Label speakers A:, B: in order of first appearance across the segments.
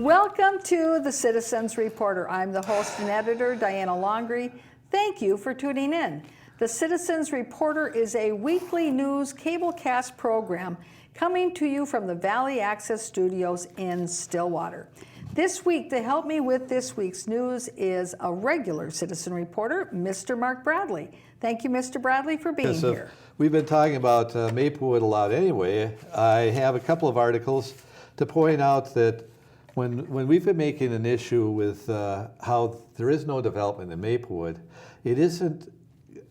A: Welcome to the Citizens Reporter. I'm the host and editor, Diana Longry. Thank you for tuning in. The Citizens Reporter is a weekly news cablecast program coming to you from the Valley Access Studios in Stillwater. This week, to help me with this week's news is a regular Citizen Reporter, Mr. Mark Bradley. Thank you, Mr. Bradley, for being here.
B: We've been talking about Maplewood a lot anyway. I have a couple of articles to point out that when we've been making an issue with how there is no development in Maplewood, it isn't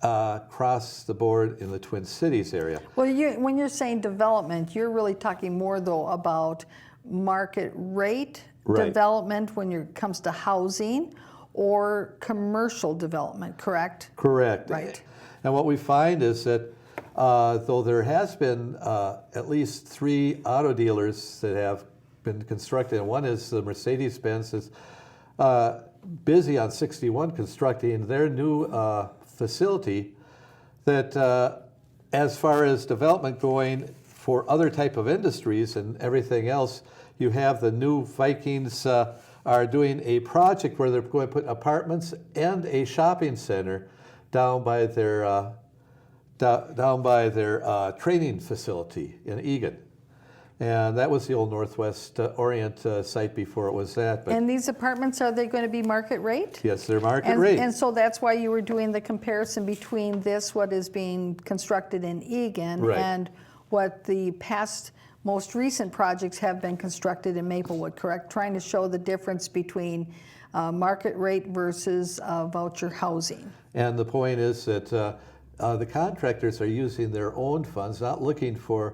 B: across the board in the Twin Cities area.
A: Well, when you're saying development, you're really talking more, though, about market rate development when it comes to housing or commercial development, correct?
B: Correct.
A: Right.
B: And what we find is that though there has been at least 3 auto dealers that have been constructed, and one is the Mercedes-Benz is busy on 61 constructing their new facility, that as far as development going for other type of industries and everything else, you have the new Vikings are doing a project where they're going to put apartments and a shopping center down by their training facility in Egan. And that was the old Northwest Orient site before it was that.
A: And these apartments, are they going to be market rate?
B: Yes, they're market rate.
A: And so that's why you were doing the comparison between this, what is being constructed in Egan, and what the past, most recent projects have been constructed in Maplewood, correct? Trying to show the difference between market rate versus voucher housing.
B: And the point is that the contractors are using their own funds, not looking for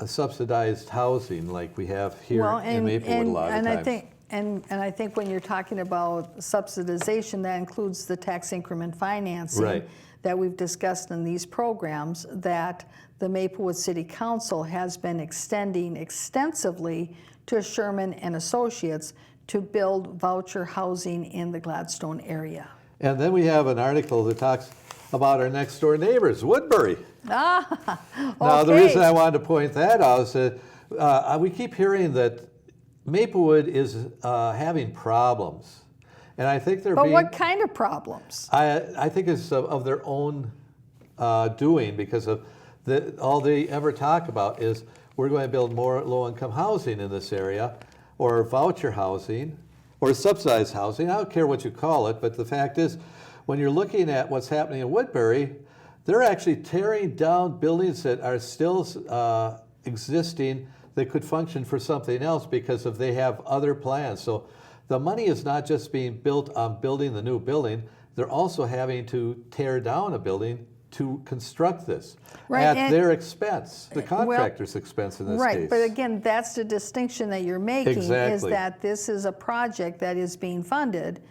B: a subsidized housing like we have here in Maplewood a lot of times.
A: I think when you're talking about subsidization, that includes the tax increment financing that we've discussed in these programs that the Maplewood City Council has been extending extensively to Sherman and Associates to build voucher housing in the Gladstone area.
B: And then we have an article that talks about our next door neighbors, Woodbury.
A: Okay.
B: Now, the reason I wanted to point that out is that we keep hearing that Maplewood is having problems. And I think they're
A: But what kind of problems?
B: I think it's of their own doing, because of all they ever talk about is we're going to build more low-income housing in this area, or voucher housing, or subsidized housing. I don't care what you call it, but the fact is, when you're looking at what's happening in Woodbury, they're actually tearing down buildings that are still existing that could function for something else because they have other plans. So the money is not just being built on building the new building, they're also having to tear down a building to construct this at their expense, the contractor's expense in this case.
A: Right, but again, that's the distinction that you're making, is that this is a project that is being funded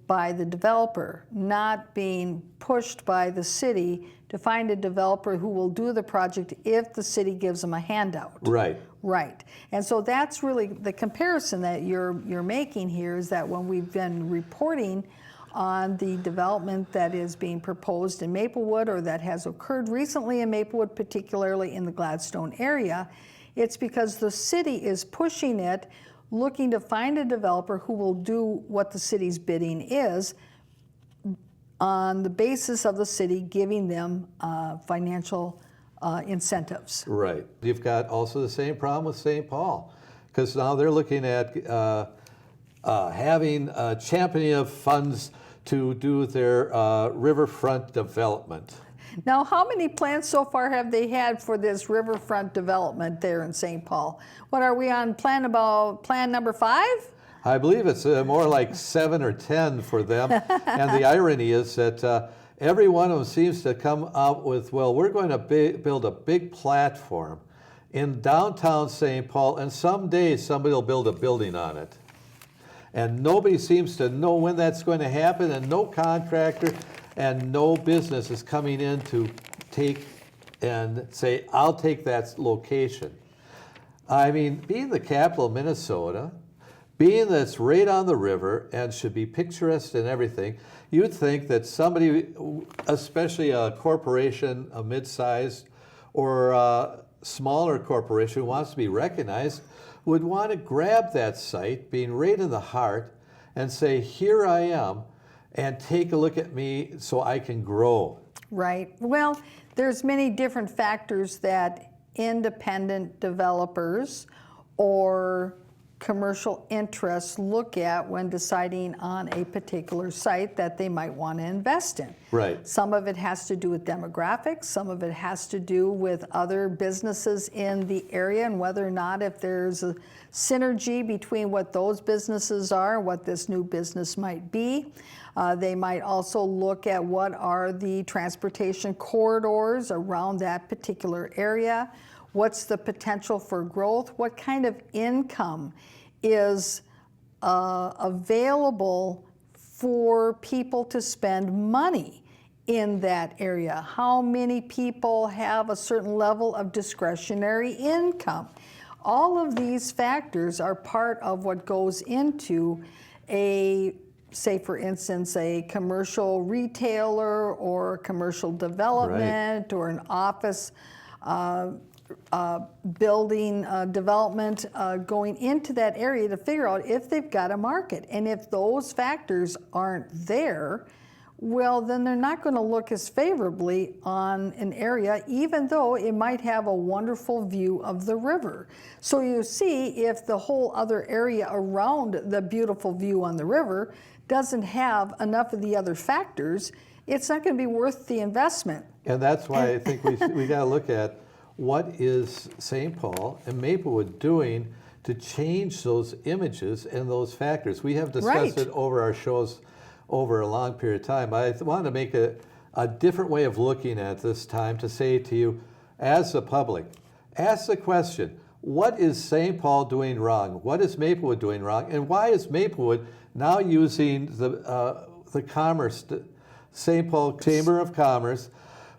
A: by the developer, not being pushed by the city to find a developer who will do the project if the city gives them a handout.
B: Right.
A: Right. And so that's really the comparison that you're making here, is that when we've been reporting on the development that is being proposed in Maplewood, or that has occurred recently in Maplewood, particularly in the Gladstone area, it's because the city is pushing it, looking to find a developer who will do what the city's bidding is, on the basis of the city giving them financial incentives.
B: Right. You've got also the same problem with St. Paul, because now they're looking at having a championing of funds to do their riverfront development.
A: Now, how many plans so far have they had for this riverfront development there in St. Paul? What are we on, plan number 5?
B: I believe it's more like 7 or 10 for them. And the irony is that every one of them seems to come out with, well, we're going to build a big platform in downtown St. Paul, and someday somebody will build a building on it. And nobody seems to know when that's going to happen, and no contractor and no business is coming in to take and say, I'll take that location. I mean, being the capital of Minnesota, being that it's right on the river and should be picturesque and everything, you'd think that somebody, especially a corporation, a mid-sized or a smaller corporation who wants to be recognized, would want to grab that site, being right in the heart, and say, here I am, and take a look at me so I can grow.
A: Right. Well, there's many different factors that independent developers or commercial interests look at when deciding on a particular site that they might want to invest in.
B: Right.
A: Some of it has to do with demographics, some of it has to do with other businesses in the area and whether or not if there's a synergy between what those businesses are and what this new business might be. They might also look at what are the transportation corridors around that particular area. What's the potential for growth? What kind of income is available for people to spend money in that area? How many people have a certain level of discretionary income? All of these factors are part of what goes into a, say for instance, a commercial retailer or commercial development or an office building development going into that area to figure out if they've got a market. And if those factors aren't there, well, then they're not going to look as favorably on an area, even though it might have a wonderful view of the river. So you see, if the whole other area around the beautiful view on the river doesn't have enough of the other factors, it's not going to be worth the investment.
B: And that's why I think we got to look at what is St. Paul and Maplewood doing to change those images and those factors. We have discussed it over our shows over a long period of time. I want to make a different way of looking at this time to say to you, as the public, ask the question, what is St. Paul doing wrong? What is Maplewood doing wrong? And why is Maplewood now using the commerce, St. Paul Chamber of Commerce,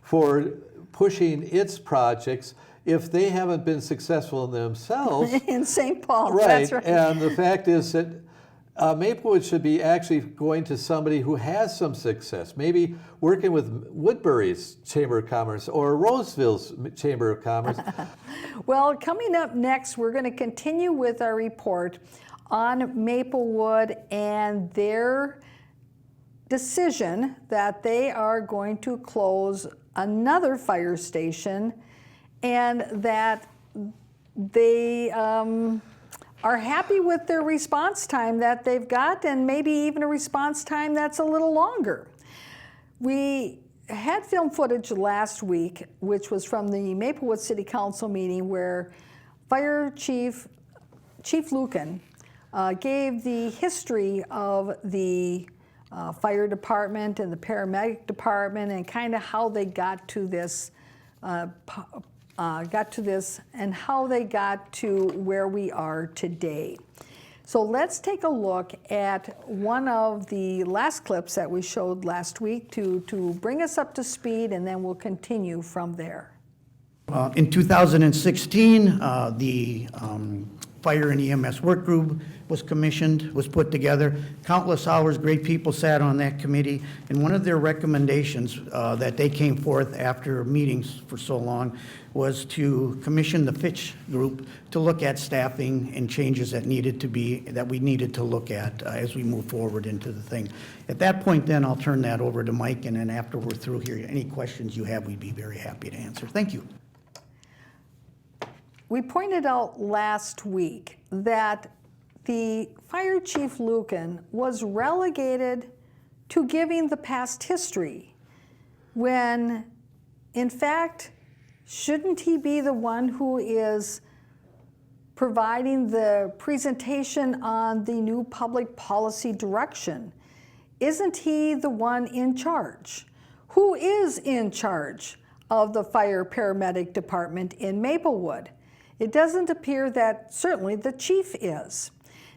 B: for pushing its projects if they haven't been successful in themselves?
A: In St. Paul,
B: right.
A: That's right.
B: And the fact is that Maplewood should be actually going to somebody who has some success, maybe working with Woodbury's Chamber of Commerce or Roseville's Chamber of Commerce.
A: Well, coming up next, we're going to continue with our report on Maplewood and their decision that they are going to close another fire station and that they are happy with their response time that they've got, and maybe even a response time that's a little longer. We had film footage last week, which was from the Maplewood City Council meeting, where Fire Chief Lucan gave the history of the fire department and the paramedic department and kind of how they got to this and how they got to where we are today. So let's take a look at one of the last clips that we showed last week to bring us up to speed, and then we'll continue from there.
C: In 2016, the Fire and EMS Work Group was commissioned, was put together. Countless hours, great people sat on that committee, and one of their recommendations that they came forth after meetings for so long was to commission the Fitch Group to look at staffing and changes that we needed to look at as we move forward into the thing. At that point then, I'll turn that over to Mike, and then after we're through here, any questions you have, we'd be very happy to answer. Thank you.
A: We pointed out last week that the Fire Chief Lucan was relegated to giving the past history, when in fact, shouldn't he be the one who is providing the presentation on the new public policy direction? Isn't he the one in charge? Who is in charge of the fire paramedic department in Maplewood? It doesn't appear that certainly the chief is.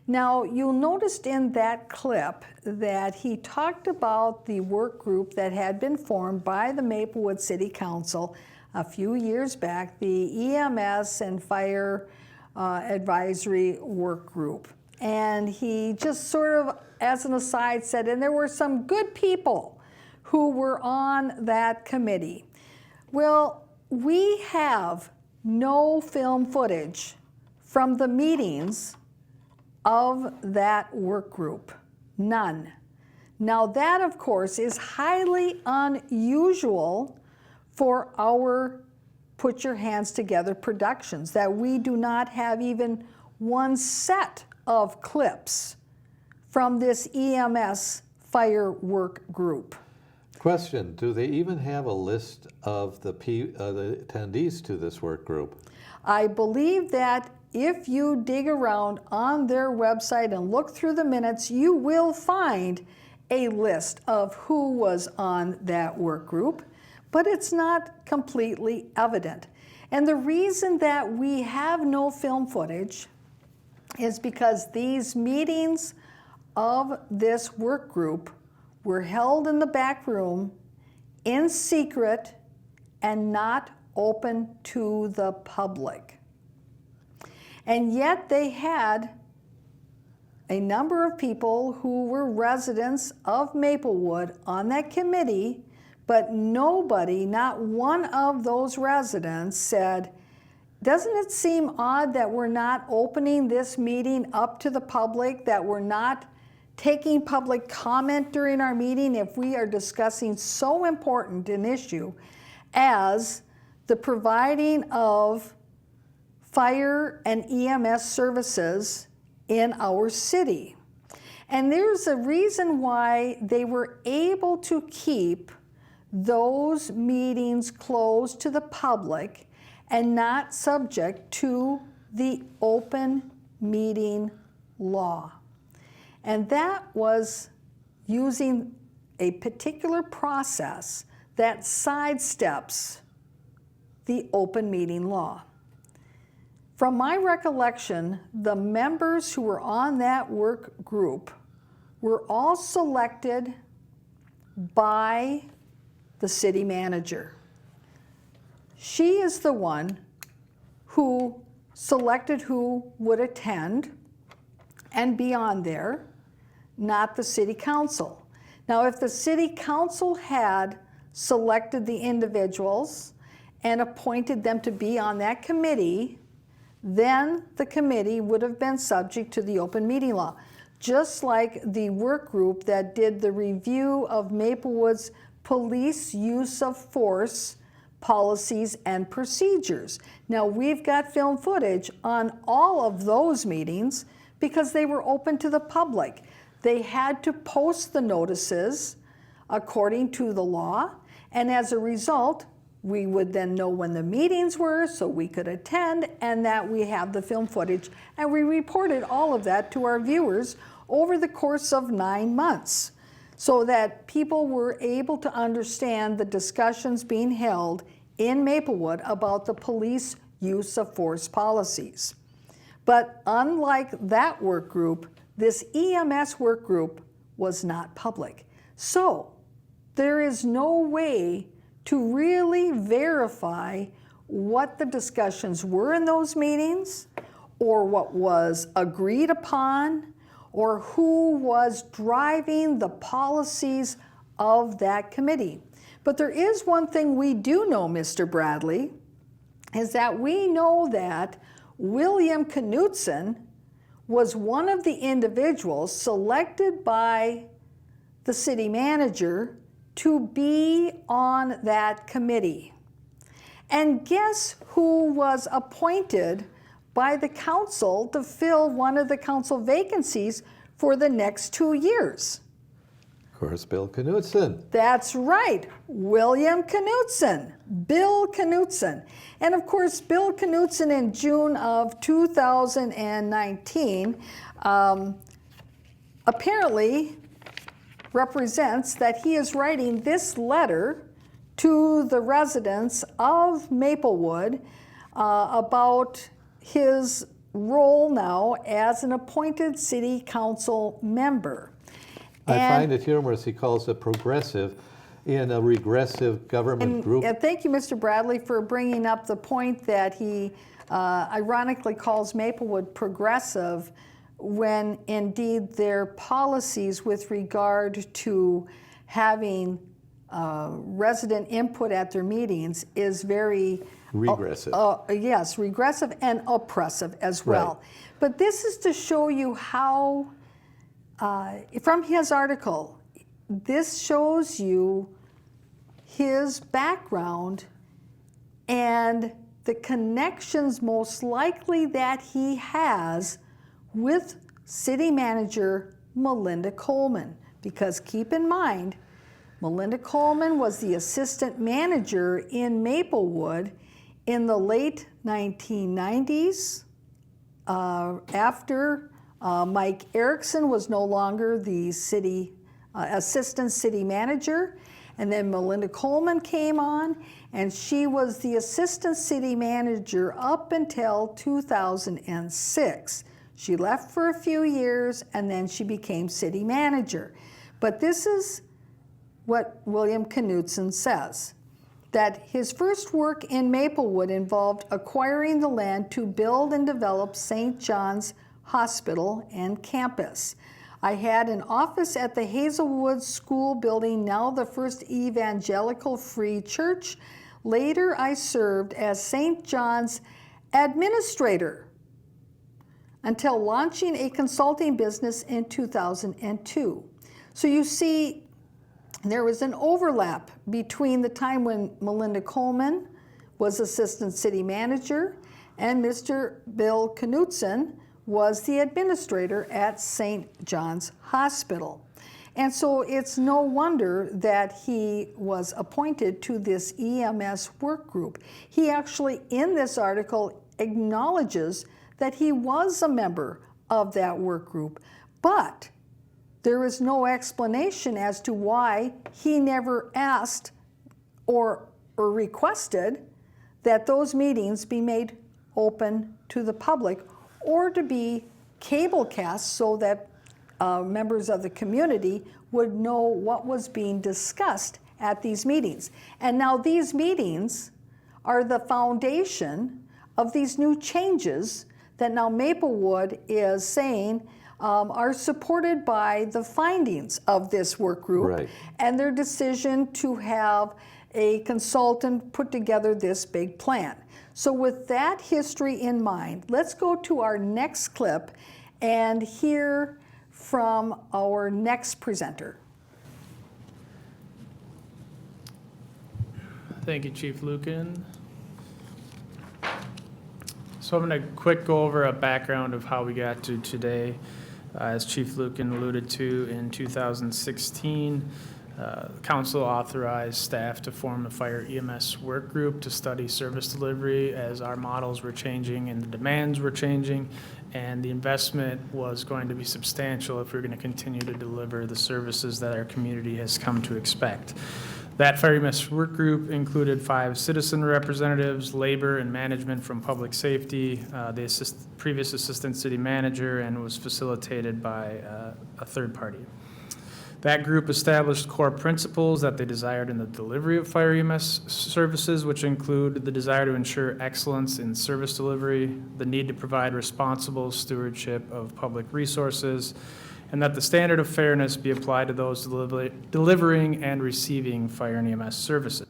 A: Now, you'll notice in that clip that he talked about the work group that had been formed by the Maplewood City Council a few years back, the EMS and Fire Advisory Work Group. And he just sort of, as an aside, said, and there were some good people who were on that committee. Well, we have no film footage from the meetings of that work group. None. Now that, of course, is highly unusual for our Put Your Hands Together productions, that we do not have even one set of clips from this EMS fire work group.
B: Question, do they even have a list of the attendees to this work group?
A: I believe that if you dig around on their website and look through the minutes, you will find a list of who was on that work group, but it's not completely evident. And the reason that we have no film footage is because these meetings of this work group were held in the back room in secret and not open to the public. And yet they had a number of people who were residents of Maplewood on that committee, but nobody, not one of those residents said, doesn't it seem odd that we're not opening this meeting up to the public, that we're not taking public comment during our meeting if we are discussing so important an issue as the providing of fire and EMS services in our city? And there's a reason why they were able to keep those meetings closed to the public and not subject to the open meeting law. And that was using a particular process that sidesteps the open meeting law. From my recollection, the members who were on that work group were all selected by the city manager. She is the one who selected who would attend and be on there, not the city council. Now, if the city council had selected the individuals and appointed them to be on that committee, then the committee would have been subject to the open meeting law, just like the work group that did the review of Maplewood's police use of force policies and procedures. Now, we've got film footage on all of those meetings because they were open to the public. They had to post the notices according to the law, and as a result, we would then know when the meetings were so we could attend, and that we have the film footage. And we reported all of that to our viewers over the course of 9 months so that people were able to understand the discussions being held in Maplewood about the police use of force policies. But unlike that work group, this EMS work group was not public. So there is no way to really verify what the discussions were in those meetings, or what was agreed upon, or who was driving the policies of that committee. But there is one thing we do know, Mr. Bradley, is that we know that William Knutson was one of the individuals selected by the city manager to be on that committee. And guess who was appointed by the council to fill one of the council vacancies for the next 2 years?
B: Of course, Bill Knutson.
A: That's right, William Knutson, Bill Knutson. And of course, Bill Knutson in June of 2019 apparently represents that he is writing this letter to the residents of Maplewood about his role now as an appointed city council member.
B: I find it humorous he calls it progressive in a regressive government group.
A: Thank you, Mr. Bradley, for bringing up the point that he ironically calls Maplewood progressive, when indeed their policies with regard to having resident input at their meetings is very
B: Regressive.
A: Yes, regressive and oppressive as well.
B: Right.
A: But this is to show you how, from his article, this shows you his background and the connections most likely that he has with city manager Melinda Coleman. Because keep in mind, Melinda Coleman was the assistant manager in Maplewood in the late 1990s, after Mike Erickson was no longer the assistant city manager, and then Melinda Coleman came on, and she was the assistant city manager up until 2006. She left for a few years, and then she became city manager. But this is what William Knutson says, that his first work in Maplewood involved acquiring the land to build and develop St. John's Hospital and campus. I had an office at the Hazelwood School building, now the First Evangelical Free Church. Later, I served as St. John's administrator until launching a consulting business in 2002. So you see, there was an overlap between the time when Melinda Coleman was assistant city manager and Mr. Bill Knutson was the administrator at St. John's Hospital. And so it's no wonder that he was appointed to this EMS work group. He actually, in this article, acknowledges that he was a member of that work group, but there is no explanation as to why he never asked or requested that those meetings be made open to the public or to be cable cast so that members of the community would know what was being discussed at these meetings. And now these meetings are the foundation of these new changes that now Maplewood is saying are supported by the findings of this work group,
B: Right.
A: and their decision to have a consultant put together this big plan. So with that history in mind, let's go to our next clip and hear from our next presenter.
D: Thank you, Chief Lucan. So I'm going to quick go over a background of how we got to today. As Chief Lucan alluded to, in 2016, Council authorized staff to form a fire EMS work group to study service delivery as our models were changing and the demands were changing, and the investment was going to be substantial if we're going to continue to deliver the services that our community has come to expect. That fire EMS work group included 5 citizen representatives, labor and management from public safety, the previous assistant city manager, and was facilitated by a third party. That group established core principles that they desired in the delivery of fire EMS services, which include the desire to ensure excellence in service delivery, the need to provide responsible stewardship of public resources, and that the standard of fairness be applied to those delivering and receiving fire and EMS services.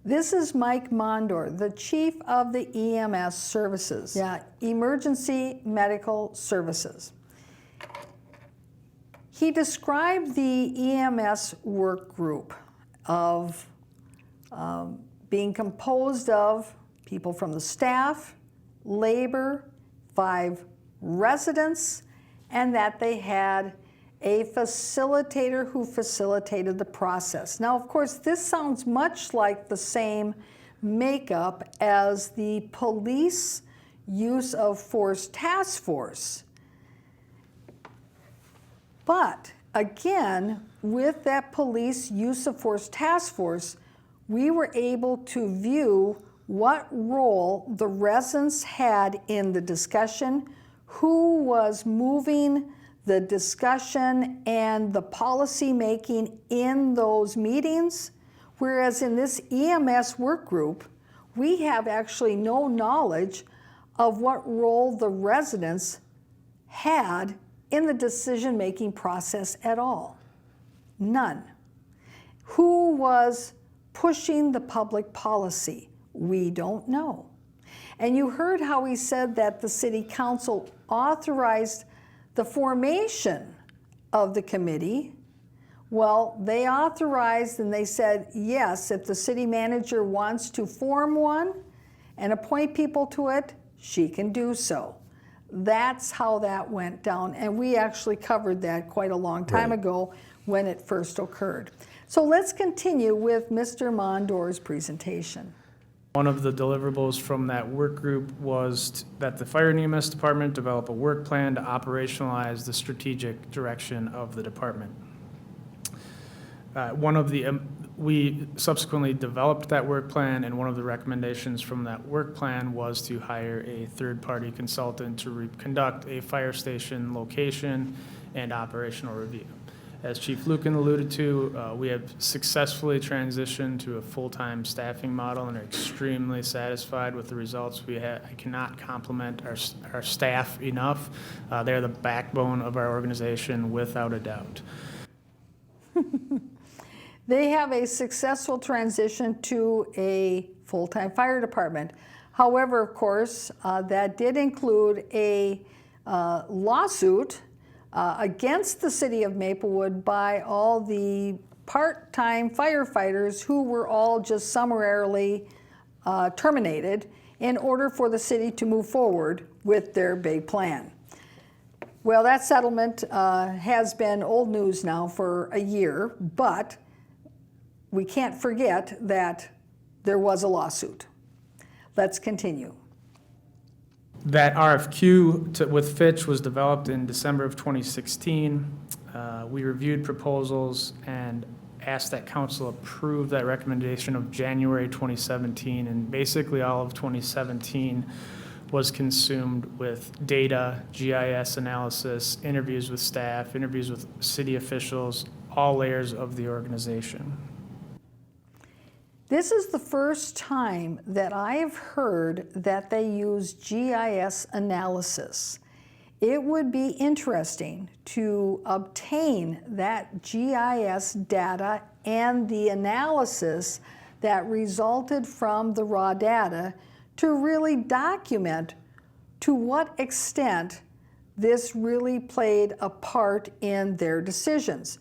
A: This is Mike Mondor, the chief of the EMS services, Emergency Medical Services. He described the EMS work group of being composed of people from the staff, labor, 5 residents, and that they had a facilitator who facilitated the process. Now, of course, this sounds much like the same makeup as the police use of force task force. But again, with that police use of force task force, we were able to view what role the residents had in the discussion, who was moving the discussion and the policy making in those meetings. Whereas in this EMS work group, we have actually no knowledge of what role the residents had in the decision-making process at all. None. Who was pushing the public policy? We don't know. And you heard how he said that the city council authorized the formation of the committee. Well, they authorized and they said, yes, if the city manager wants to form one and appoint people to it, she can do so. That's how that went down. And we actually covered that quite a long time ago when it first occurred. So let's continue with Mr. Mondor's presentation.
D: One of the deliverables from that work group was that the Fire and EMS department develop a work plan to operationalize the strategic direction of the department. We subsequently developed that work plan, and one of the recommendations from that work plan was to hire a third-party consultant to conduct a fire station location and operational review. As Chief Lucan alluded to, we have successfully transitioned to a full-time staffing model and are extremely satisfied with the results. I cannot compliment our staff enough. They're the backbone of our organization without a doubt.
A: They have a successful transition to a full-time fire department. However, of course, that did include a lawsuit against the city of Maplewood by all the part-time firefighters who were all just summarily terminated in order for the city to move forward with their big plan. Well, that settlement has been old news now for a year, but we can't forget that there was a lawsuit. Let's continue.
D: That RFQ with Fitch was developed in December of 2016. We reviewed proposals and asked that council approve that recommendation of January 2017, and basically all of 2017 was consumed with data, GIS analysis, interviews with staff, interviews with city officials, all layers of the organization.
A: This is the first time that I have heard that they use GIS analysis. It would be interesting to obtain that GIS data and the analysis that resulted from the raw data to really document to what extent this really played a part in their decisions.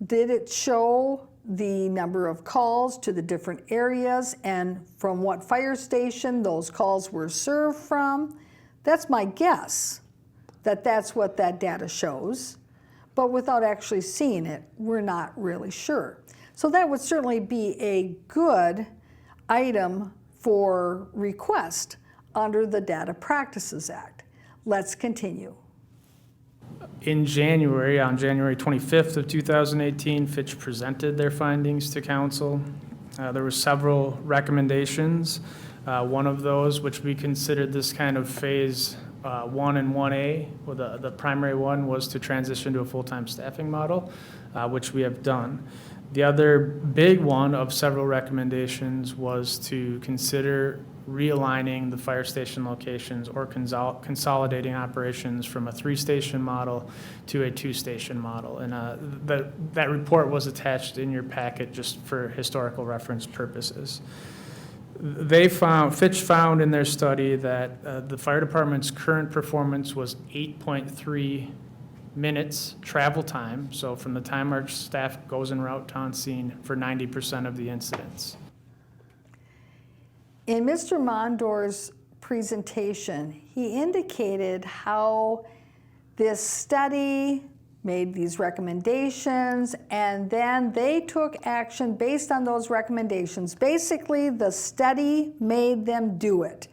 A: Did it show the number of calls to the different areas and from what fire station those calls were served from? That's my guess, that that's what that data shows. But without actually seeing it, we're not really sure. So that would certainly be a good item for request under the Data Practices Act. Let's continue.
D: In January, on January 25th of 2018, Fitch presented their findings to council. There were several recommendations. One of those, which we considered this kind of phase 1 and 1A, well, the primary one was to transition to a full-time staffing model, which we have done. The other big one of several recommendations was to consider realigning the fire station locations or consolidating operations from a 3-station model to a 2-station model. And that report was attached in your packet just for historical reference purposes. Fitch found in their study that the fire department's current performance was 8.3 minutes travel time, so from the time our staff goes en route to on scene for 90% of the incidents.
A: In Mr. Mondor's presentation, he indicated how this study made these recommendations, and then they took action based on those recommendations. Basically, the study made them do it.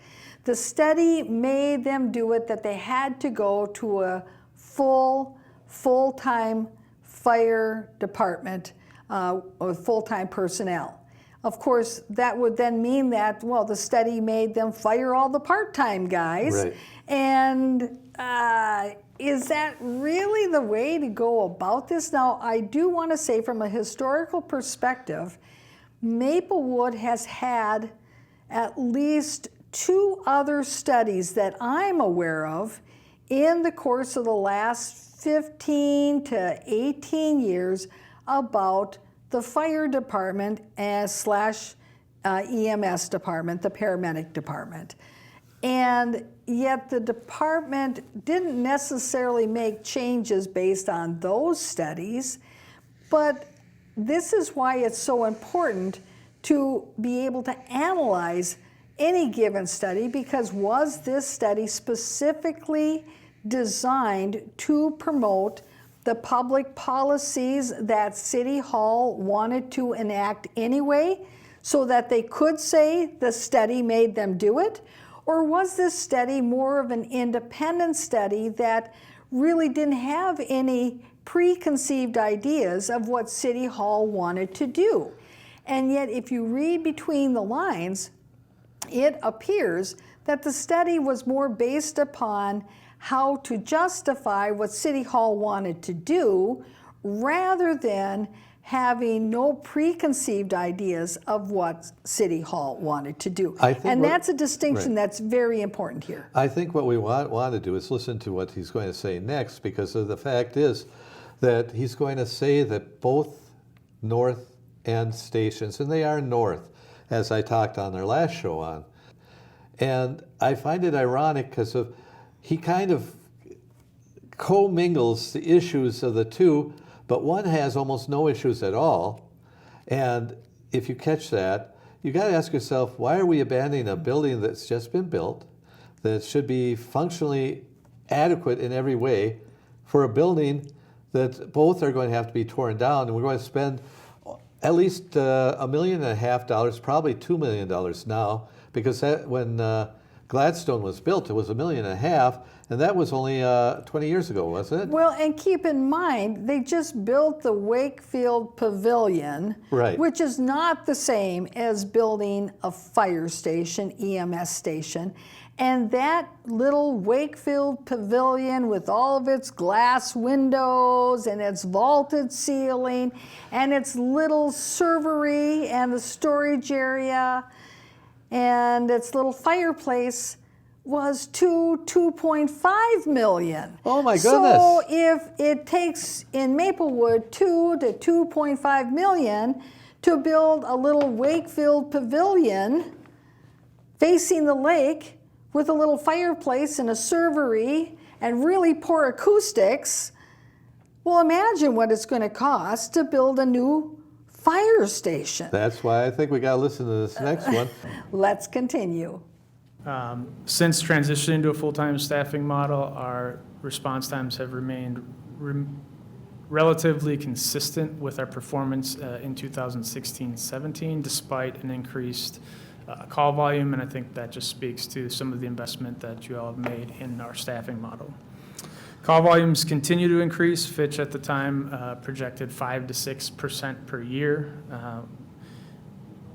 A: The study made them do it that they had to go to a full-time fire department with full-time personnel. Of course, that would then mean that, well, the study made them fire all the part-time guys.
B: Right.
A: And is that really the way to go about this? Now, I do want to say from a historical perspective, Maplewood has had at least 2 other studies that I'm aware of in the course of the last 15 to 18 years about the fire department / EMS department, the paramedic department. And yet the department didn't necessarily make changes based on those studies, but this is why it's so important to be able to analyze any given study, because was this study specifically designed to promote the public policies that City Hall wanted to enact anyway, so that they could say the study made them do it? Or was this study more of an independent study that really didn't have any preconceived ideas of what City Hall wanted to do? And yet, if you read between the lines, it appears that the study was more based upon how to justify what City Hall wanted to do, rather than having no preconceived ideas of what City Hall wanted to do. And that's a distinction that's very important here.
B: I think what we want to do is listen to what he's going to say next, because of the fact is that he's going to say that both north end stations, and they are north, as I talked on their last show on. And I find it ironic because he kind of commingles the issues of the two, but one has almost no issues at all. And if you catch that, you got to ask yourself, why are we abandoning a building that's just been built, that should be functionally adequate in every way, for a building that both are going to have to be torn down, and we're going to spend at least $1.5 million, probably $2 million now, because when Gladstone was built, it was $1.5 million, and that was only 20 years ago, wasn't it?
A: Well, and keep in mind, they just built the Wakefield Pavilion,
B: right,
A: which is not the same as building a fire station, EMS station. And that little Wakefield Pavilion, with all of its glass windows and its vaulted ceiling and its little servery and the storage area and its little fireplace, was $2.5 million.
B: Oh my goodness.
A: So if it takes in Maplewood $2 to $2.5 million to build a little Wakefield Pavilion facing the lake with a little fireplace and a servery and really poor acoustics, well, imagine what it's going to cost to build a new fire station.
B: That's why I think we got to listen to this next one.
A: Let's continue.
D: Since transitioning to a full-time staffing model, our response times have remained relatively consistent with our performance in 2016-17, despite an increased call volume, and I think that just speaks to some of the investment that you all have made in our staffing model. Call volumes continue to increase. Fitch at the time projected 5 to 6% per year.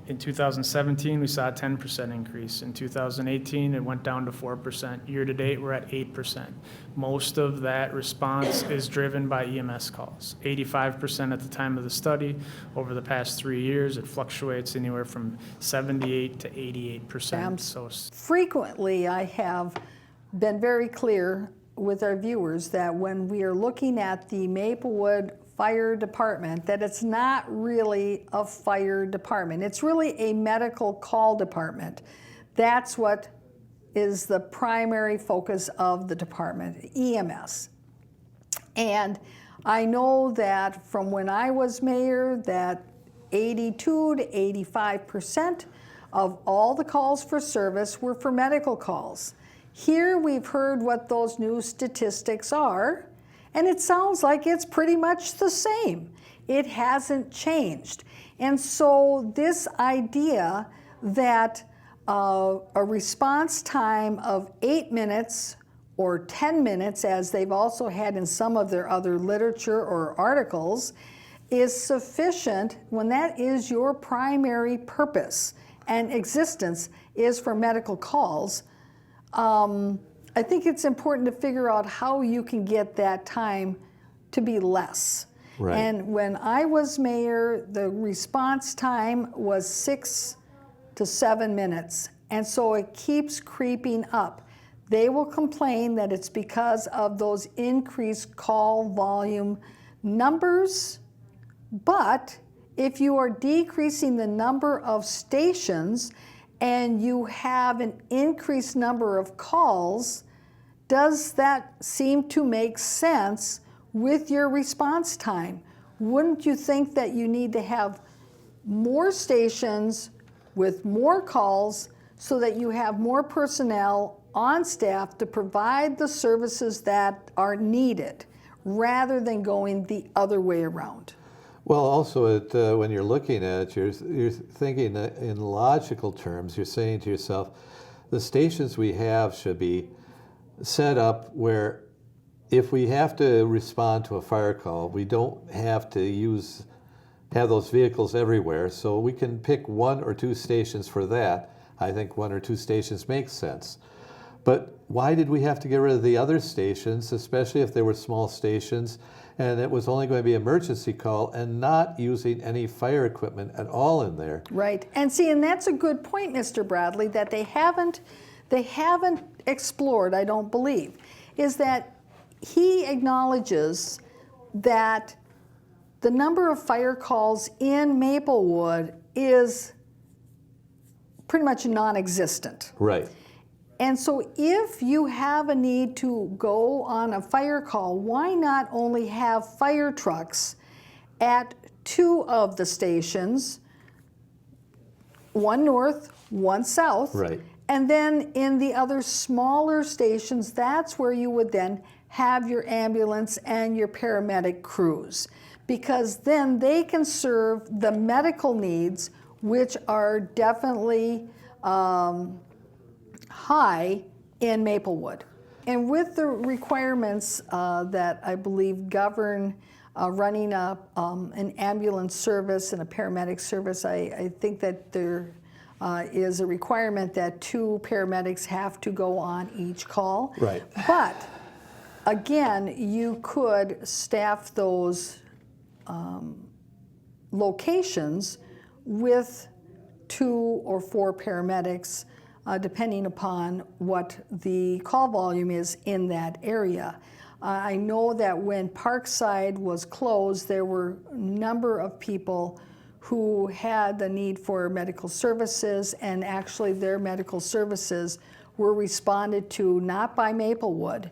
D: In 2017, we saw a 10% increase. In 2018, it went down to 4%. Year to date, we're at 8%. Most of that response is driven by EMS calls. 85% at the time of the study. Over the past 3 years, it fluctuates anywhere from 78 to 88%. So
A: frequently, I have been very clear with our viewers that when we are looking at the Maplewood Fire Department, that it's not really a fire department. It's really a medical call department. That's what is the primary focus of the department, EMS. And I know that from when I was mayor, that 82 to 85% of all the calls for service were for medical calls. Here we've heard what those new statistics are, and it sounds like it's pretty much the same. It hasn't changed. And so this idea that a response time of 8 minutes or 10 minutes, as they've also had in some of their other literature or articles, is sufficient when that is your primary purpose and existence is for medical calls. I think it's important to figure out how you can get that time to be less.
B: Right.
A: And when I was mayor, the response time was 6 to 7 minutes. And so it keeps creeping up. They will complain that it's because of those increased call volume numbers, but if you are decreasing the number of stations and you have an increased number of calls, does that seem to make sense with your response time? Wouldn't you think that you need to have more stations with more calls so that you have more personnel on staff to provide the services that are needed, rather than going the other way around?
B: Well, also, when you're looking at it, you're thinking in logical terms. You're saying to yourself, the stations we have should be set up where if we have to respond to a fire call, we don't have to have those vehicles everywhere, so we can pick 1 or 2 stations for that. I think 1 or 2 stations makes sense. But why did we have to get rid of the other stations, especially if they were small stations, and it was only going to be emergency call and not using any fire equipment at all in there?
A: Right. And see, and that's a good point, Mr. Bradley, that they haven't explored, I don't believe, is that he acknowledges that the number of fire calls in Maplewood is pretty much non-existent.
B: Right.
A: And so if you have a need to go on a fire call, why not only have fire trucks at 2 of the stations, 1 north, 1 south,
B: Right.
A: and then in the other smaller stations, that's where you would then have your ambulance and your paramedic crews, because then they can serve the medical needs, which are definitely high in Maplewood. And with the requirements that I believe govern running an ambulance service and a paramedic service, I think that there is a requirement that 2 paramedics have to go on each call.
B: Right.
A: But again, you could staff those locations with 2 or 4 paramedics, depending upon what the call volume is in that area. I know that when Parkside was closed, there were a number of people who had the need for medical services, and actually their medical services were responded to not by Maplewood,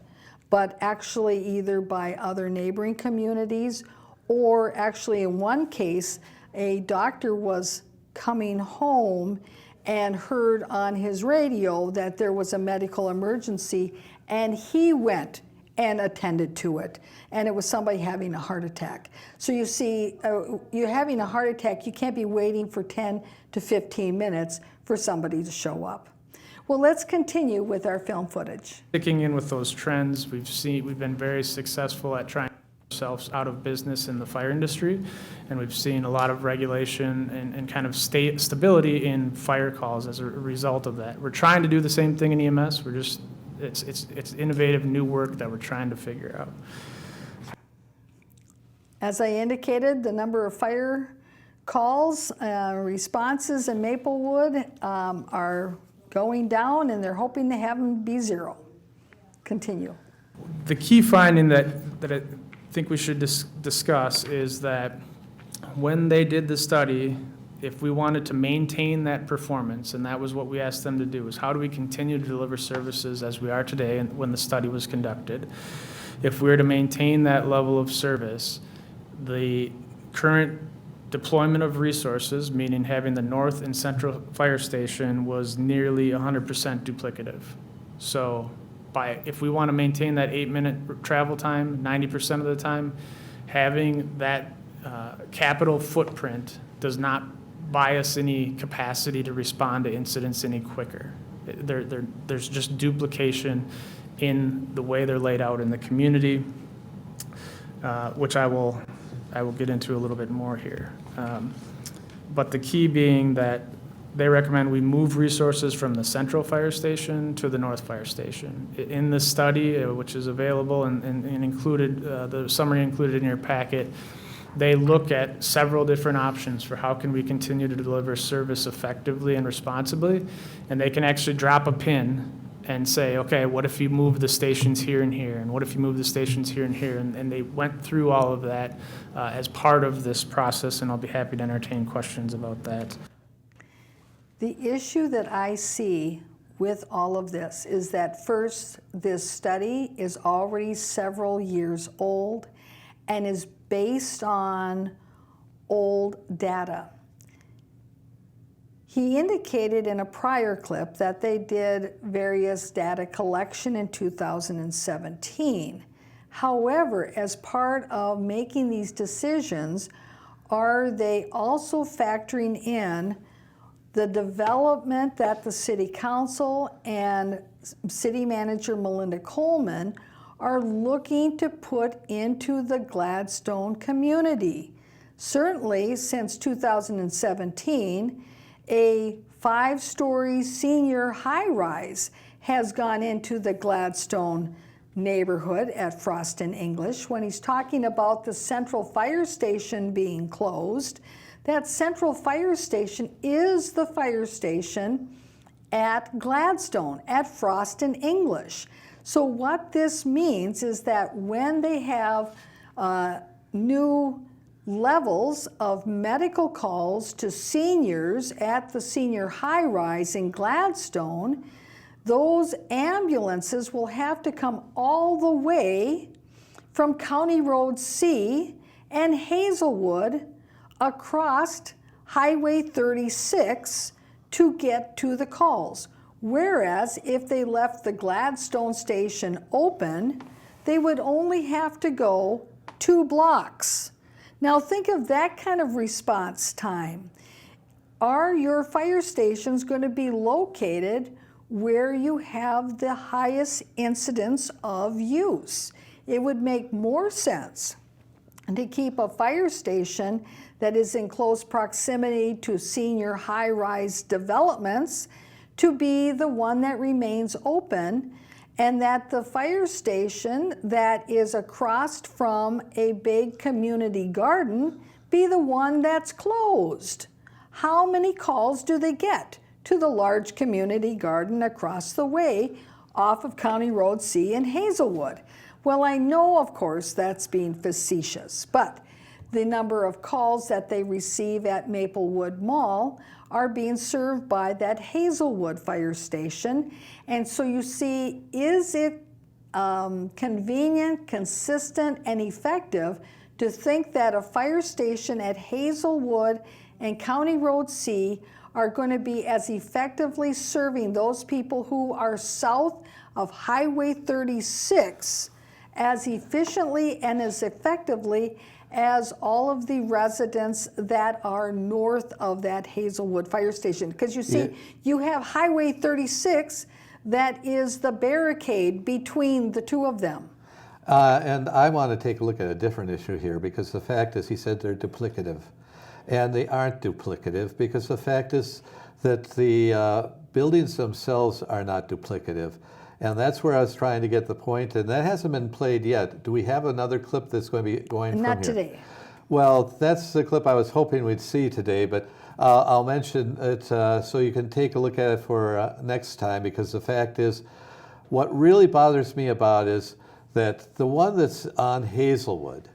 A: but actually either by other neighboring communities, or actually in one case, a doctor was coming home and heard on his radio that there was a medical emergency, and he went and attended to it. And it was somebody having a heart attack. So you see, you're having a heart attack, you can't be waiting for 10 to 15 minutes for somebody to show up. Well, let's continue with our film footage.
D: Sticking in with those trends, we've been very successful at trying to get ourselves out of business in the fire industry, and we've seen a lot of regulation and kind of stability in fire calls as a result of that. We're trying to do the same thing in EMS. It's innovative new work that we're trying to figure out.
A: As I indicated, the number of fire calls, responses in Maplewood are going down, and they're hoping to have them be 0. Continue.
D: The key finding that I think we should discuss is that when they did the study, if we wanted to maintain that performance, and that was what we asked them to do, is how do we continue to deliver services as we are today and when the study was conducted. If we were to maintain that level of service, the current deployment of resources, meaning having the North and Central Fire Station, was nearly 100% duplicative. So if we want to maintain that 8-minute travel time, 90% of the time, having that capital footprint does not buy us any capacity to respond to incidents any quicker. There's just duplication in the way they're laid out in the community, which I will get into a little bit more here. But the key being that they recommend we move resources from the Central Fire Station to the North Fire Station. In the study, which is available and included, the summary included in your packet, they look at several different options for how can we continue to deliver service effectively and responsibly, and they can actually drop a pin and say, okay, what if you move the stations here and here, and what if you move the stations here and here, and they went through all of that as part of this process, and I'll be happy to entertain questions about that.
A: The issue that I see with all of this is that first, this study is already several years old and is based on old data. He indicated in a prior clip that they did various data collection in 2017. However, as part of making these decisions, are they also factoring in the development that the City Council and City Manager Melinda Coleman are looking to put into the Gladstone community? Certainly, since 2017, a 5-story senior high-rise has gone into the Gladstone neighborhood at Frost and English. When he's talking about the central fire station being closed, that central fire station is the fire station at Gladstone, at Frost and English. So what this means is that when they have new levels of medical calls to seniors at the senior high-rise in Gladstone, those ambulances will have to come all the way from County Road C and Hazelwood across Highway 36 to get to the calls. Whereas if they left the Gladstone station open, they would only have to go 2 blocks. Now think of that kind of response time. Are your fire stations going to be located where you have the highest incidence of use? It would make more sense to keep a fire station that is in close proximity to senior high-rise developments to be the one that remains open, and that the fire station that is across from a big community garden be the one that's closed. How many calls do they get to the large community garden across the way off of County Road C in Hazelwood? Well, I know, of course, that's being facetious, but the number of calls that they receive at Maplewood Mall are being served by that Hazelwood fire station. And so you see, is it convenient, consistent, and effective to think that a fire station at Hazelwood and County Road C are going to be as effectively serving those people who are south of Highway 36 as efficiently and as effectively as all of the residents that are north of that Hazelwood fire station? Because you see, you have Highway 36 that is the barricade between the two of them.
B: And I want to take a look at a different issue here, because the fact is, he said they're duplicative. And they aren't duplicative, because the fact is that the buildings themselves are not duplicative. And that's where I was trying to get the point, and that hasn't been played yet. Do we have another clip that's going to be going from here?
A: Not today.
B: Well, that's the clip I was hoping we'd see today, but I'll mention it so you can take a look at it for next time, because the fact is, what really bothers me about is that the one that's on Hazelwood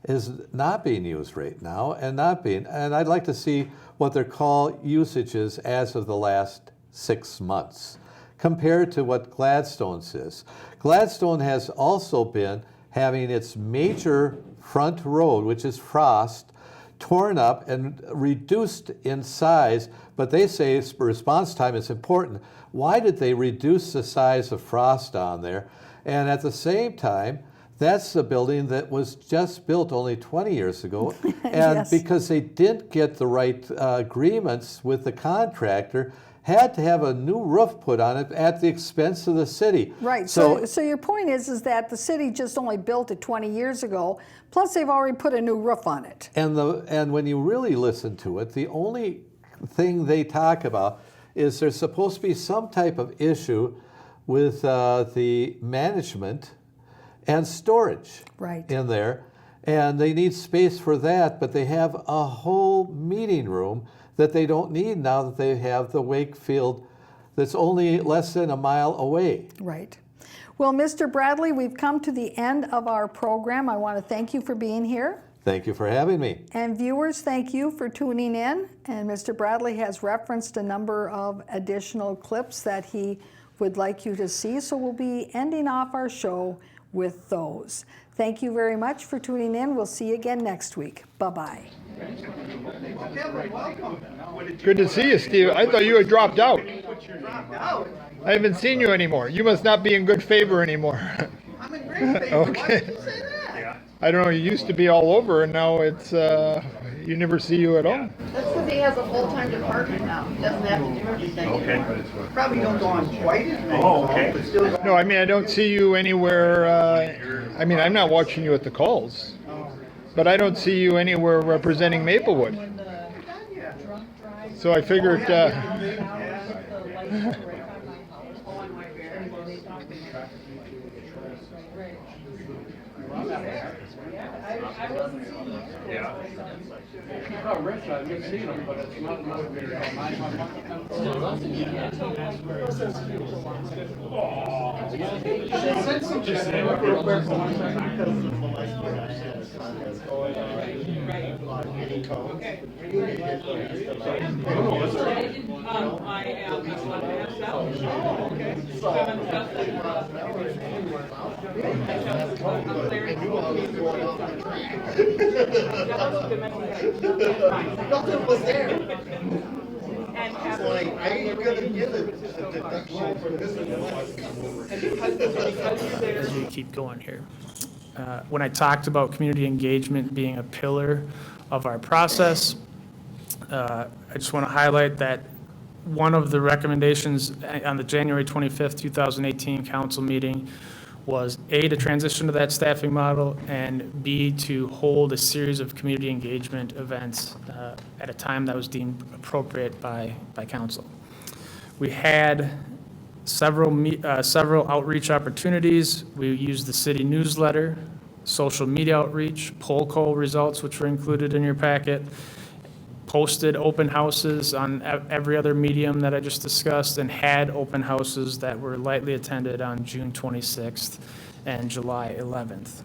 B: is not being used right now, and I'd like to see what their call usage is as of the last 6 months, compared to what Gladstone's is. Gladstone has also been having its major front road, which is Frost, torn up and reduced in size, but they say response time is important. Why did they reduce the size of Frost on there? And at the same time, that's the building that was just built only 20 years ago. And
A: Yes.
B: because they didn't get the right agreements with the contractor, had to have a new roof put on it at the expense of the city.
A: Right. So your point is that the city just only built it 20 years ago, plus they've already put a new roof on it.
B: And when you really listen to it, the only thing they talk about is there's supposed to be some type of issue with the management and storage
A: Right.
B: in there. And they need space for that, but they have a whole meeting room that they don't need now that they have the Wakefield that's only less than a mile away.
A: Right. Well, Mr. Bradley, we've come to the end of our program. I want to thank you for being here.
B: Thank you for having me.
A: And viewers, thank you for tuning in. And Mr. Bradley has referenced a number of additional clips that he would like you to see. So we'll be ending off our show with those. Thank you very much for tuning in. We'll see you again next week. Bye-bye.
E: Good to see you, Steve. I thought you had dropped out. I haven't seen you anymore. You must not be in good favor anymore.
F: I'm in great favor.
E: Okay.
F: Why did you say that?
E: I don't know. You used to be all over, and now it's you never see you at all.
F: That's because he has a full-time department now. He doesn't have to do everything. Okay. Probably don't go on quite as many calls, but still go.
E: No, I mean I don't see you anywhere. I mean I'm not watching you at the calls, but I don't see you anywhere representing Maplewood. So I figured.
F: Nothing was there.
G: It's like, I ain't gonna give it a deduction for this one.
D: As we keep going here. When I talked about community engagement being a pillar of our process, I just want to highlight that one of the recommendations on the January 25th, 2018 council meeting was A, to transition to that staffing model, and B, to hold a series of community engagement events at a time that was deemed appropriate by council. We had several outreach opportunities. We used the city newsletter, social media outreach, poll call results, which were included in your packet, posted open houses on every other medium that I just discussed, and had open houses that were lightly attended on June 26th and July 11th.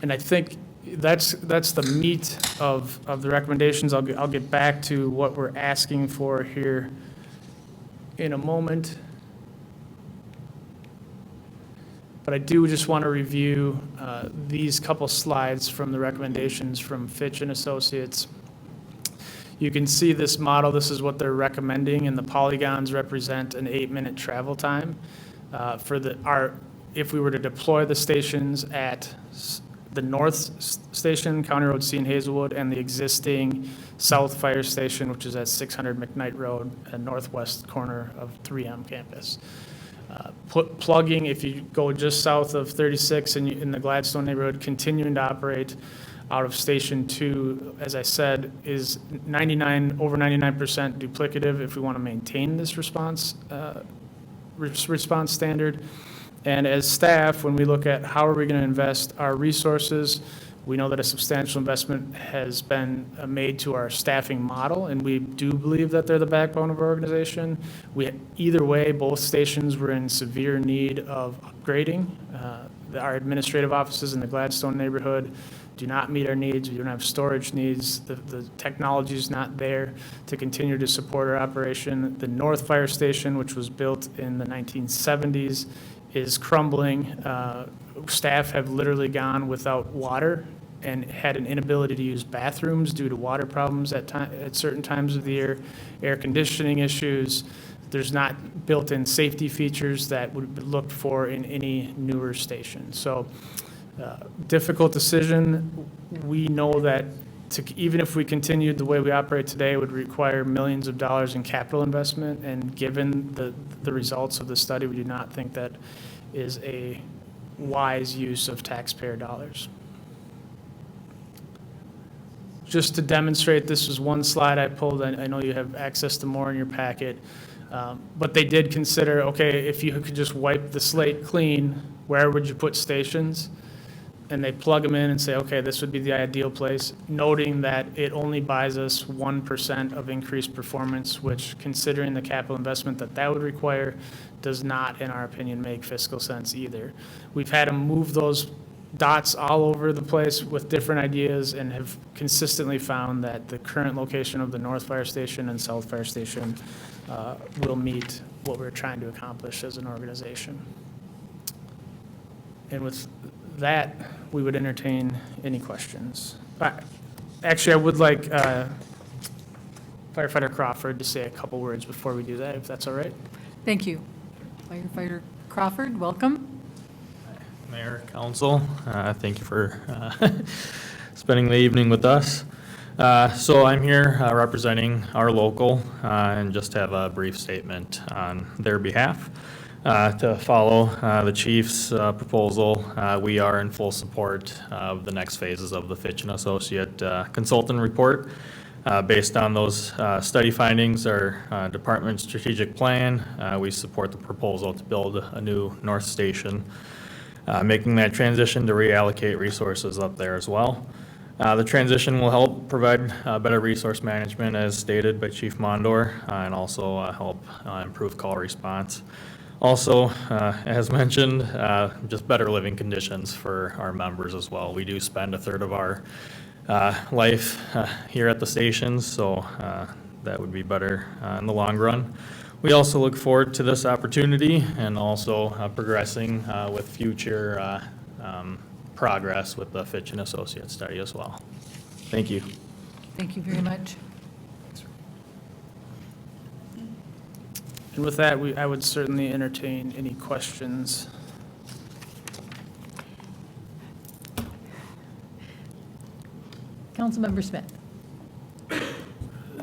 D: And I think that's the meat of the recommendations. I'll get back to what we're asking for here in a moment. But I do just want to review these couple slides from the recommendations from Fitch and Associates. You can see this model. This is what they're recommending, and the polygons represent an 8-minute travel time if we were to deploy the stations at the North Station, County Road C in Hazelwood, and the existing South Fire Station, which is at 600 McKnight Road, a northwest corner of 3M campus. Plugging, if you go just south of 36 in the Gladstone neighborhood, continuing to operate out of Station 2, as I said, is over 99% duplicative if we want to maintain this response standard. And as staff, when we look at how are we going to invest our resources, we know that a substantial investment has been made to our staffing model, and we do believe that they're the backbone of our organization. Either way, both stations were in severe need of upgrading. Our administrative offices in the Gladstone neighborhood do not meet our needs. We don't have storage needs. The technology is not there to continue to support our operation. The North Fire Station, which was built in the 1970s, is crumbling. Staff have literally gone without water and had an inability to use bathrooms due to water problems at certain times of the year, air conditioning issues. There's not built-in safety features that would be looked for in any newer station. So difficult decision. We know that even if we continued the way we operate today, it would require millions of dollars in capital investment. And given the results of the study, we do not think that is a wise use of taxpayer dollars. Just to demonstrate, this was one slide I pulled. I know you have access to more in your packet. But they did consider, okay, if you could just wipe the slate clean, where would you put stations? and they plug them in and say, okay, this would be the ideal place, noting that it only buys us 1% of increased performance, which, considering the capital investment that would require, does not, in our opinion, make fiscal sense either. We've had to move those dots all over the place with different ideas and have consistently found that the current location of the North Fire Station and South Fire Station will meet what we're trying to accomplish as an organization. And with that, we would entertain any questions. Actually, I would like Firefighter Crawford to say a couple words before we do that, if that's all right.
H: Thank you. Firefighter Crawford, welcome.
I: Mayor, Council, thank you for spending the evening with us. So I'm here representing our local and just have a brief statement on their behalf. To follow the chief's proposal, we are in full support of the next phases of the Fitch and Associate consultant report. Based on those study findings, our department's strategic plan, we support the proposal to build a new North Station, making that transition to reallocate resources up there as well. The transition will help provide better resource management, as stated by Chief Mondor, and also help improve call response. Also, as mentioned, just better living conditions for our members as well. We do spend a third of our life here at the stations, so that would be better in the long run. We also look forward to this opportunity and also progressing with future progress with the Fitch and Associates study as well. Thank you.
H: Thank you very much.
D: And with that, I would certainly entertain any questions.
H: Councilmember Smith.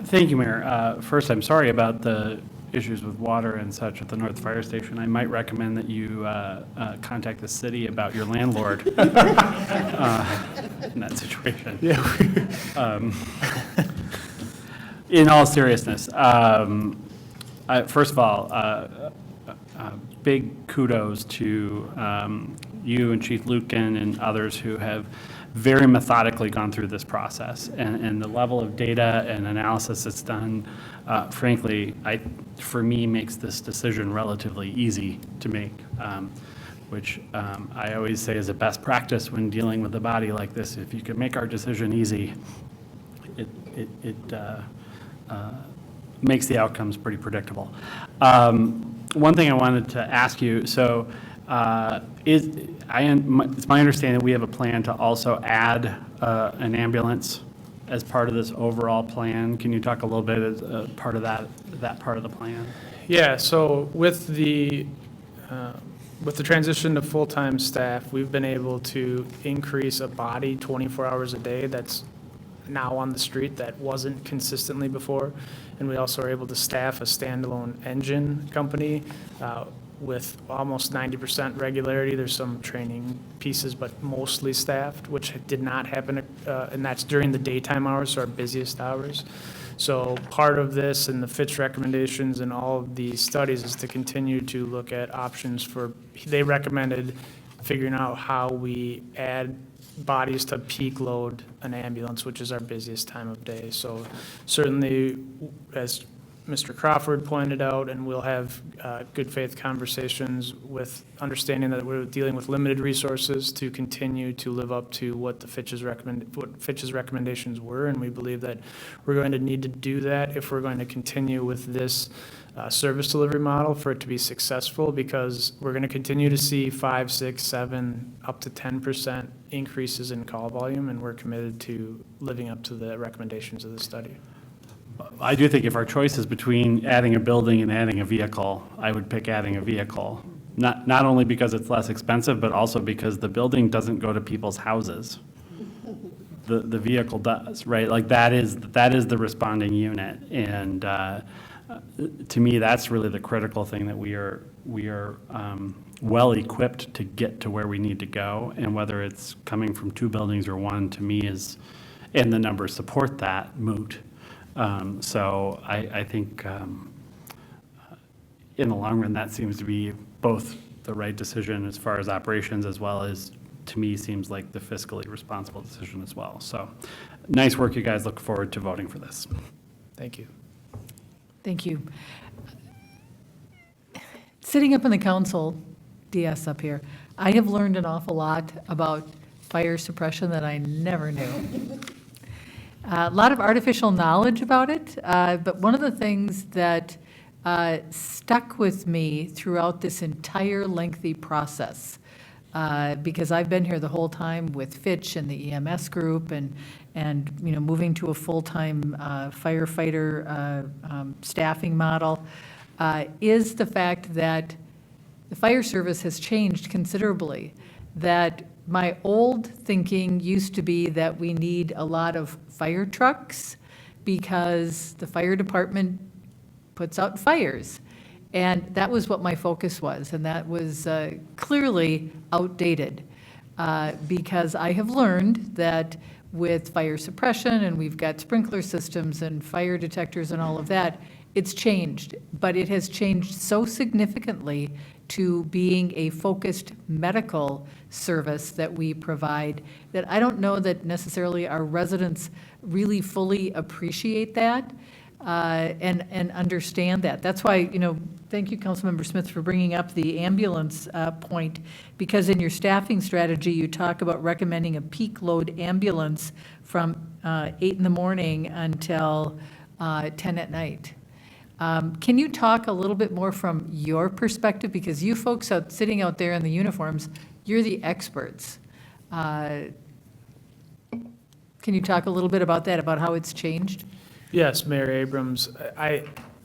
J: Thank you, Mayor. First, I'm sorry about the issues with water and such at the North Fire Station. I might recommend that you contact the city about your landlord in that situation. Yeah. In all seriousness, first of all, big kudos to you and Chief Lukin and others who have very methodically gone through this process, and the level of data and analysis that's done, frankly, for me, makes this decision relatively easy to make, which I always say is a best practice when dealing with a body like this. If you could make our decision easy, it makes the outcomes pretty predictable. One thing I wanted to ask you, so it's my understanding that we have a plan to also add an ambulance as part of this overall plan. Can you talk a little bit as part of that part of the plan?
D: Yeah, so with the transition to full-time staff, we've been able to increase a body 24 hours a day that's now on the street that wasn't consistently before. And we also are able to staff a standalone engine company with almost 90% regularity. There's some training pieces, but mostly staffed, which did not happen, and that's during the daytime hours, so our busiest hours. So part of this and the Fitch recommendations and all of these studies is to continue to look at options for, they recommended figuring out how we add bodies to peak load an ambulance, which is our busiest time of day. So certainly, as Mr. Crawford pointed out, and we'll have good faith conversations with understanding that we're dealing with limited resources to continue to live up to what Fitch's recommendations were, and we believe that we're going to need to do that if we're going to continue with this service delivery model for it to be successful, because we're going to continue to see 5, 6, 7, up to 10% increases in call volume, and we're committed to living up to the recommendations of the study.
J: I do think if our choice is between adding a building and adding a vehicle, I would pick adding a vehicle. Not only because it's less expensive, but also because the building doesn't go to people's houses. The vehicle does, right? Like that is the responding unit, and to me, that's really the critical thing, that we are well equipped to get to where we need to go, and whether it's coming from 2 buildings or 1, to me is, and the numbers support that, moot. So I think in the long run, that seems to be both the right decision as far as operations, as well as to me seems like the fiscally responsible decision as well. So nice work, you guys. Look forward to voting for this.
D: Thank you.
H: Thank you. Sitting up in the council, DS up here, I have learned an awful lot about fire suppression that I never knew. A lot of artificial knowledge about it, but one of the things that stuck with me throughout this entire lengthy process, because I've been here the whole time with Fitch and the EMS group and moving to a full-time firefighter staffing model, is the fact that the fire service has changed considerably. That my old thinking used to be that we need a lot of fire trucks because the fire department puts out fires. And that was what my focus was, and that was clearly outdated because I have learned that with fire suppression, and we've got sprinkler systems and fire detectors and all of that, it's changed, but it has changed so significantly to being a focused medical service that we provide that I don't know that necessarily our residents really fully appreciate that and understand that. That's why, thank you, Councilmember Smith, for bringing up the ambulance point, because in your staffing strategy, you talk about recommending a peak load ambulance from 8 in the morning until 10 at night. Can you talk a little bit more from your perspective? Because you folks sitting out there in the uniforms, you're the experts. Can you talk a little bit about that, about how it's changed?
D: Yes, Mayor Abrams,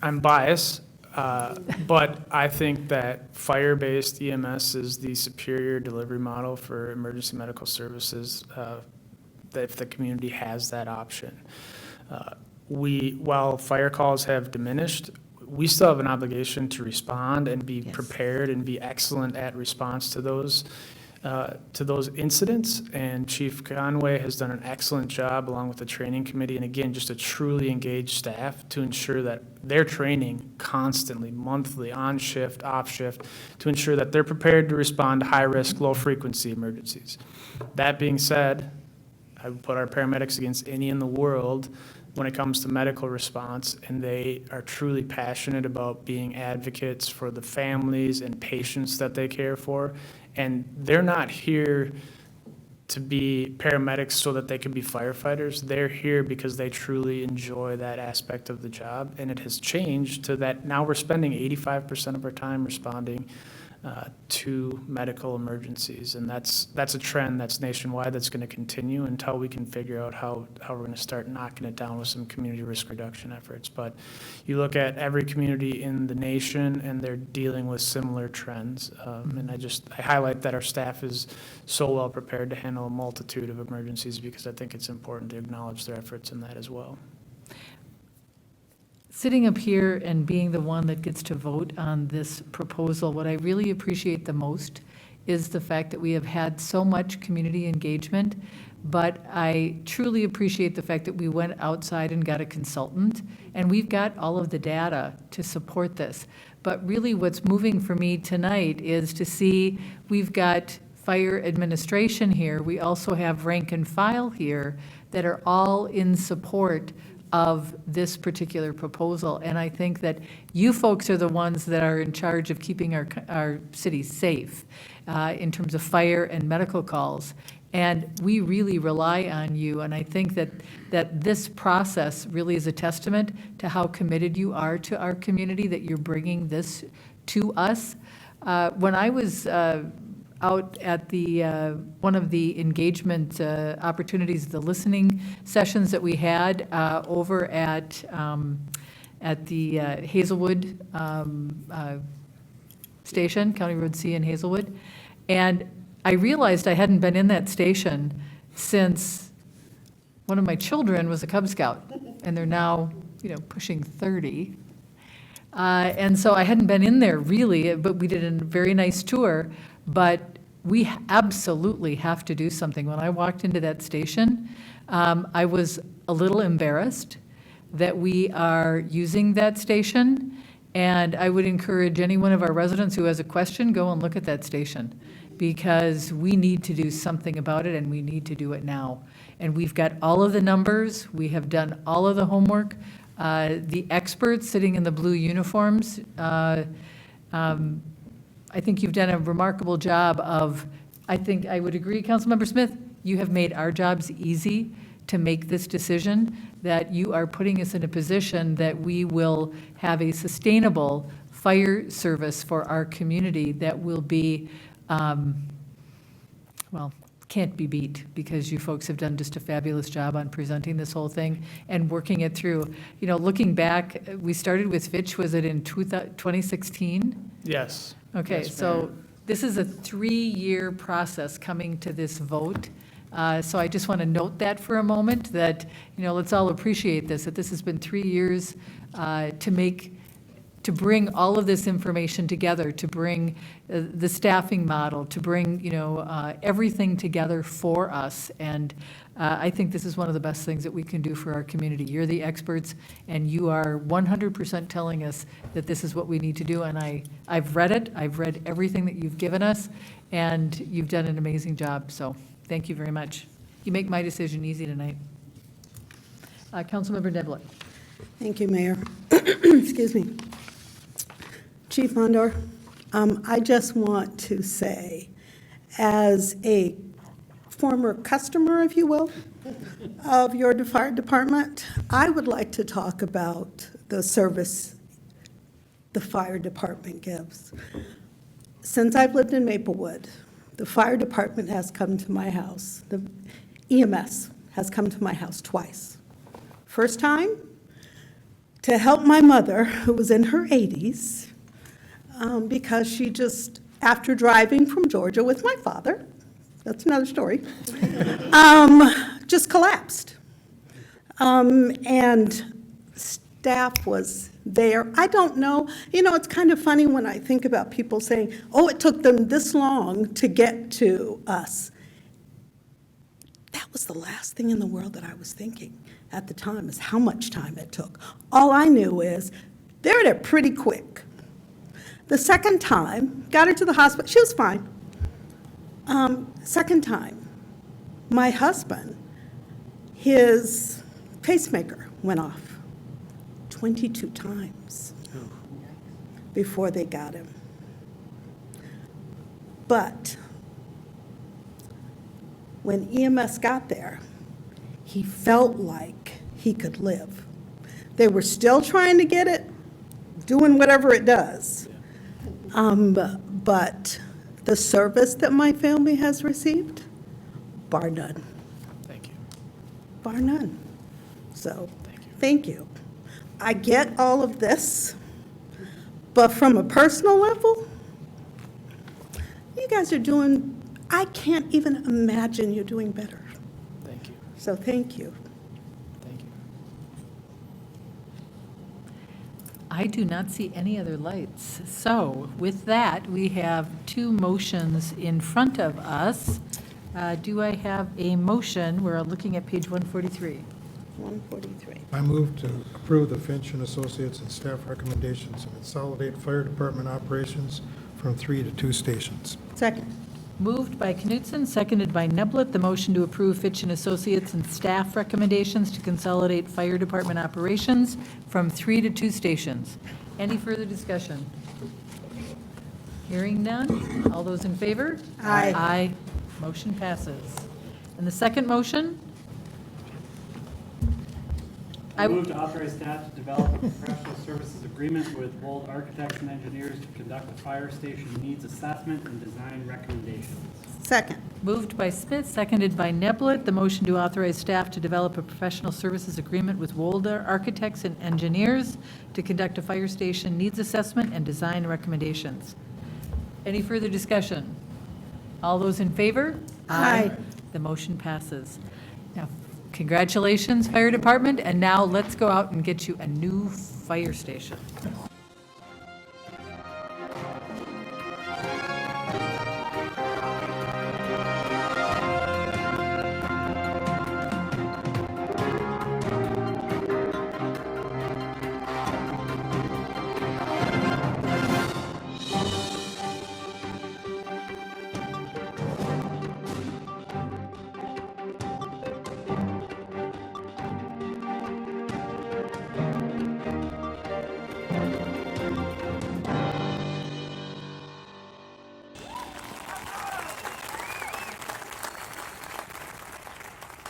D: I'm biased, but I think that fire-based EMS is the superior delivery model for emergency medical services, that if the community has that option. While fire calls have diminished, we still have an obligation to respond and be prepared and be excellent at response to those incidents. And Chief Conway has done an excellent job along with the training committee, and again, just a truly engaged staff to ensure that they're training constantly, monthly, on shift, off shift, to ensure that they're prepared to respond to high-risk, low-frequency emergencies. That being said, I would put our paramedics against any in the world when it comes to medical response, and they are truly passionate about being advocates for the families and patients that they care for. And they're not here to be paramedics so that they can be firefighters. They're here because they truly enjoy that aspect of the job. And it has changed to that now we're spending 85% of our time responding to medical emergencies. And that's a trend that's nationwide that's going to continue until we can figure out how we're going to start knocking it down with some community risk reduction efforts. But you look at every community in the nation and they're dealing with similar trends. And I highlight that our staff is so well prepared to handle a multitude of emergencies because I think it's important to acknowledge their efforts in that as well.
H: Sitting up here and being the one that gets to vote on this proposal, what I really appreciate the most is the fact that we have had so much community engagement, but I truly appreciate the fact that we went outside and got a consultant, and we've got all of the data to support this. But really what's moving for me tonight is to see we've got fire administration here. We also have rank and file here that are all in support of this particular proposal. And I think that you folks are the ones that are in charge of keeping our city safe in terms of fire and medical calls. And we really rely on you. And I think that this process really is a testament to how committed you are to our community, that you're bringing this to us. When I was out at the one of the engagement opportunities, the listening sessions that we had over at the Hazelwood station, County Road C in Hazelwood, and I realized I hadn't been in that station since one of my children was a Cub Scout, and they're now, pushing 30. And so I hadn't been in there really, but we did a very nice tour. But we absolutely have to do something. When I walked into that station, I was a little embarrassed that we are using that station. And I would encourage any one of our residents who has a question, go and look at that station. because we need to do something about it, and we need to do it now. And we've got all of the numbers, we have done all of the homework. The experts sitting in the blue uniforms, I think you've done a remarkable job of, I think I would agree, Councilmember Smith, you have made our jobs easy to make this decision, that you are putting us in a position that we will have a sustainable fire service for our community that will be, well, can't be beat, because you folks have done just a fabulous job on presenting this whole thing and working it through. You know, looking back, we started with Fitch, was it in 2016?
D: Yes.
H: Okay,
D: Yes,
H: so
D: Mayor.
H: this is a 3-year process coming to this vote. So I just want to note that for a moment, that, you know, let's all appreciate this, that this has been 3 years to bring all of this information together, to bring the staffing model, to bring, you know, everything together for us. And I think this is one of the best things that we can do for our community. You're the experts, and you are 100% telling us that this is what we need to do. And I've read it, I've read everything that you've given us, and you've done an amazing job. So thank you very much. You make my decision easy tonight. Councilmember Neblett.
K: Thank you, Mayor. Excuse me. Chief Mondor, I just want to say, as a former customer, if you will, of your fire department, I would like to talk about the service the fire department gives. Since I've lived in Maplewood, the fire department has come to my house. The EMS has come to my house twice. First time, to help my mother, who was in her 80s, because she just, after driving from Georgia with my father, that's another story, just collapsed. And staff was there. I don't know. You know, it's kind of funny when I think about people saying, oh, it took them this long to get to us. That was the last thing in the world that I was thinking at the time, is how much time it took. All I knew is they were there pretty quick. The second time, got her to the hospital. She was fine. Second time, my husband, his pacemaker went off 22 times before they got him. But when EMS got there, he felt like he could live. They were still trying to get it, doing whatever it does. But the service that my family has received, bar none.
D: Thank you.
K: Bar none. So, thank you. I get all of this, but from a personal level, you guys are doing, I can't even imagine you doing better.
D: Thank you.
K: So thank you.
D: Thank you.
H: I do not see any other lights. So with that, we have 2 motions in front of us. Do I have a motion? We're looking at page 143.
K: 143.
L: I move to approve the Finch and Associates and staff recommendations and consolidate fire department operations from 3 to 2 stations.
K: Second.
H: Moved by Knutson, seconded by Neblett, the motion to approve Fitch and Associates and staff recommendations to consolidate fire department operations from 3 to 2 stations. Any further discussion? Hearing none. All those in favor?
K: Aye.
H: Aye. Motion passes. And the second motion?
J: I move to authorize staff to develop a professional services agreement with Wold Architects and Engineers to conduct a fire station needs assessment and design recommendations.
K: Second.
H: Moved by Smith, seconded by Neblett, the motion to authorize staff to develop a professional services agreement with Wolder Architects and Engineers to conduct a fire station needs assessment and design recommendations. Any further discussion? All those in favor?
K: Aye.
H: The motion passes. Now, congratulations, Fire Department, and now let's go out and get you a new fire station.